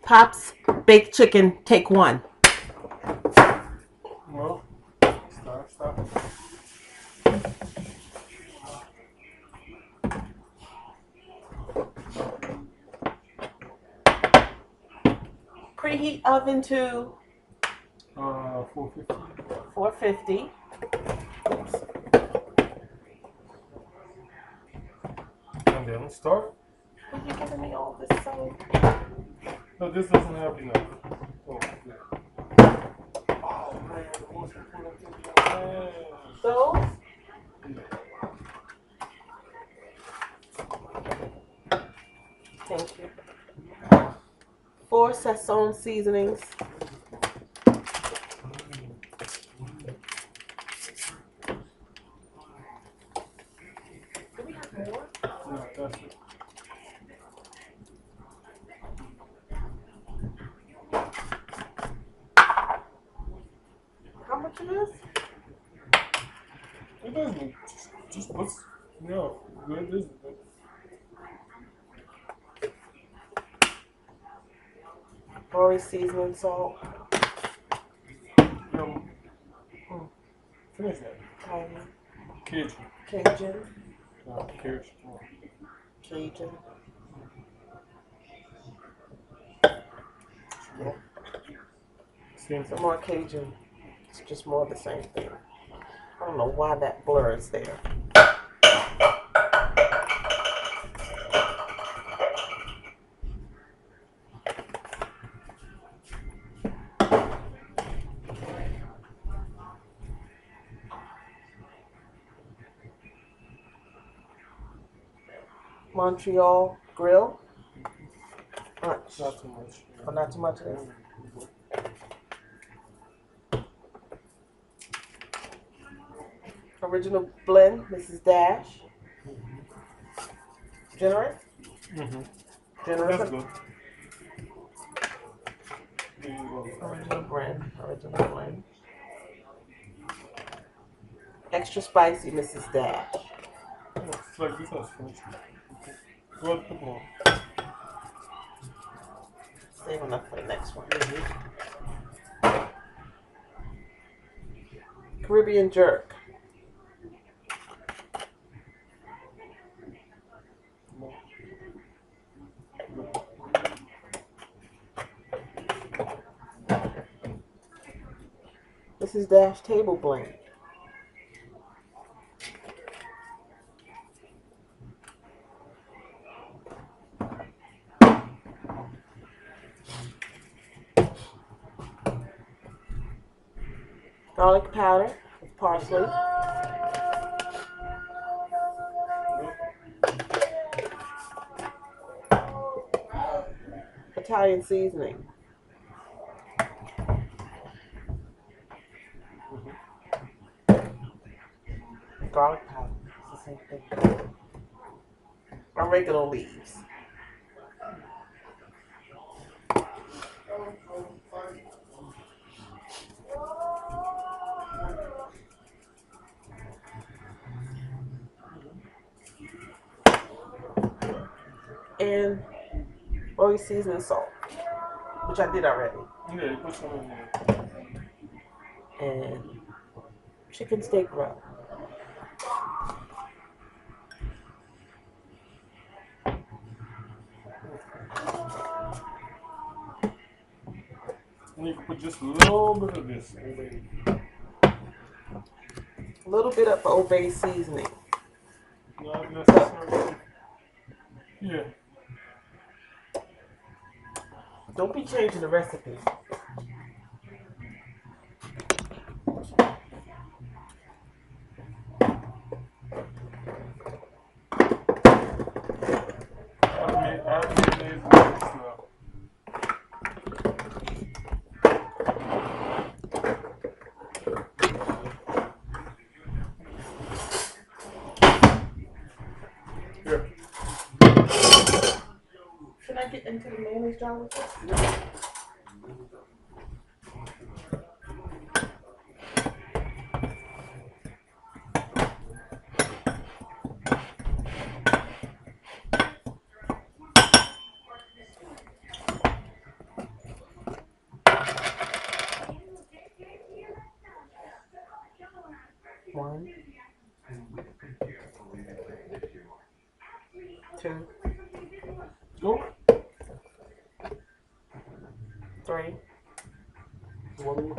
Pops baked chicken, take one. No. Stop. Preheat oven to 450. 450. And then start. Why are you giving me all this so? No, this doesn't have enough. Oh, yeah. Oh man, the most important thing. Man. Those? Thank you. 4 Sazon seasonings. Do we have more? No, that's it. How much it is? It doesn't. Just what's good is good. Rory seasoning salt. Finish that. Cajun. Cajun. Cajun. Cajun. Same Some thing. more Cajun. It's just more of the same thing. I don't know why that blur is there. Montreal grill. Much. Not too much. Oh, not too much of this. Original blend, Mrs. Dash. Generous? Mm-hmm. Generous. That's good. Original blend. Extra spicy, Mrs. Dash. It's like this has finished. Go ahead, put more. Save enough for the next one. Caribbean jerk. Mrs. Dash table blend. Garlic powder with parsley. Italian seasoning. Garlic powder. It's the same thing. Oregano leaves. And Rory seasoning salt, which I did already. Yeah, you put some in there. And chicken steak rub. And you can put just a little bit of this. A little bit of Obey seasoning. Not necessarily. Yeah. Don't be changing the recipe. Add mayonnaise and this now. Here. Should I get into the mayonnaise jar with this? 3. One.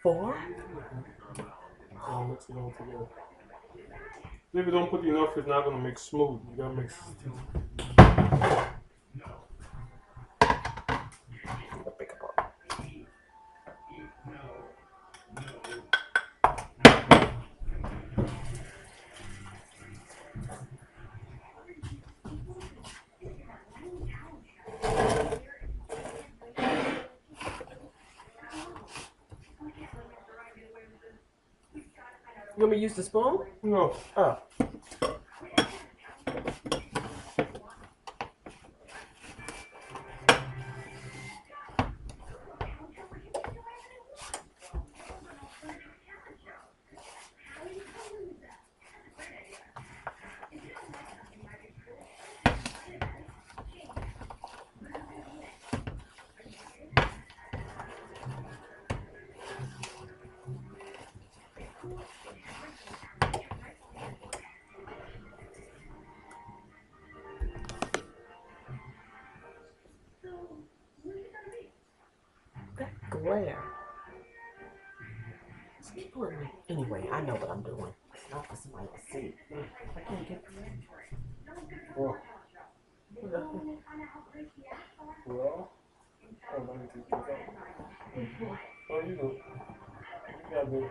4. I'll mix it all together. If you don't put enough, it's not gonna mix smooth. You gotta mix it. You want me to use the spoon? No. Oh. Glare. Anyway, I know what I'm doing. It's not for somebody to see. I can't get Well, let me take this out. Oh, you do. You got it.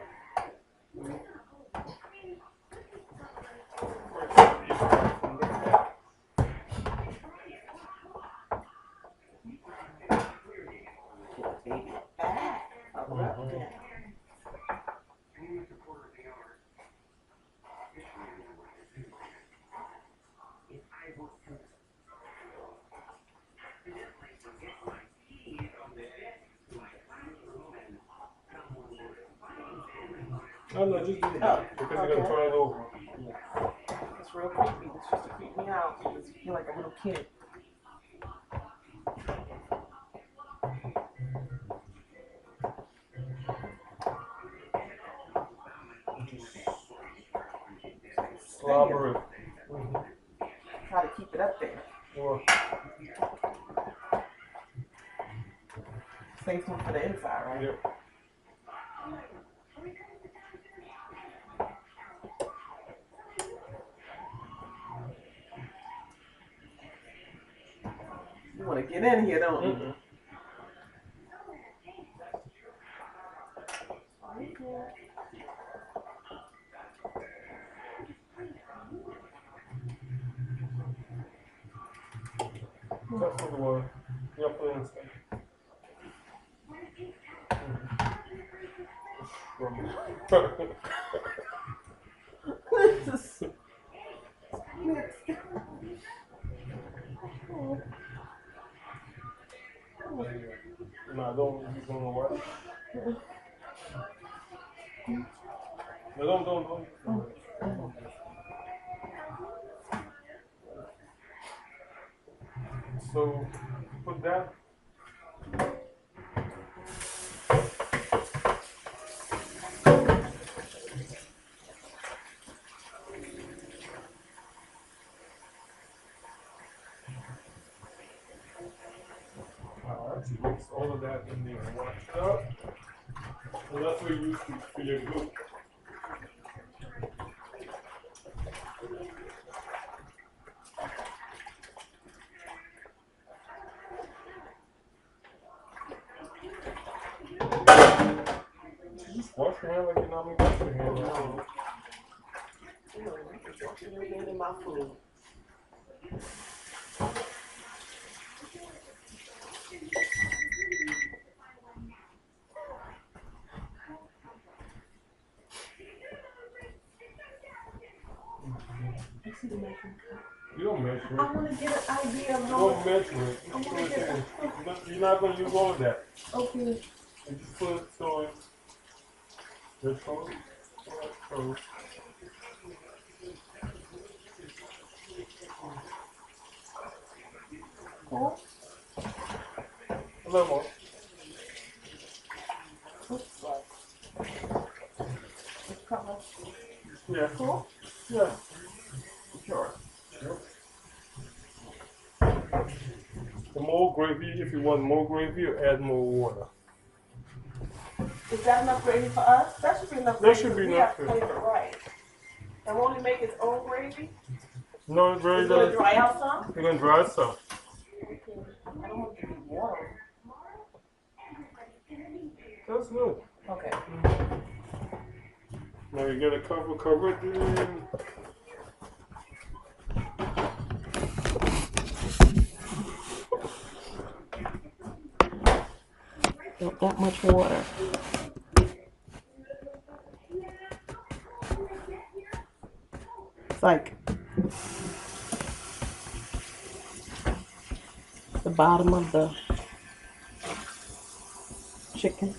Oh, no, just do it. Because you're going to turn it over. It's real creepy. It's just to creep me out. Because you feel like a little kid. Slobber it. Try to keep it up there. Or same thing for the inside, right? yep. You want to get in here, don't you? Mm-mm. That's what the water. Yeah, put it inside. This is Nah, don't. You don't know what? No, don't. So, put that. Alright, so mix all of that in there and wash it up. And that's what you use for your glue. Just wash your hand like you normally wash your hand. you know, washing your hand in my food. You don't measure it. I want to get an idea of You how don't measure it. I wanna get You're not going to use all of that. Okay. You just put it so it's the toast. Cool. A little more. Looks like. It's color. Yeah. Cool. Yeah. Sure. Yep. more gravy, if you want more gravy, you add more water. Is that enough gravy for us? That should be enough That gravy. should be We enough have to flavor it right. And won't it make its own gravy? No, it really It's going to does. dry out some? You're gonna dry some. I don't want it to be warm. That's good. Okay. Now you gotta cover it in. Not that much water. It's like the bottom of the chicken.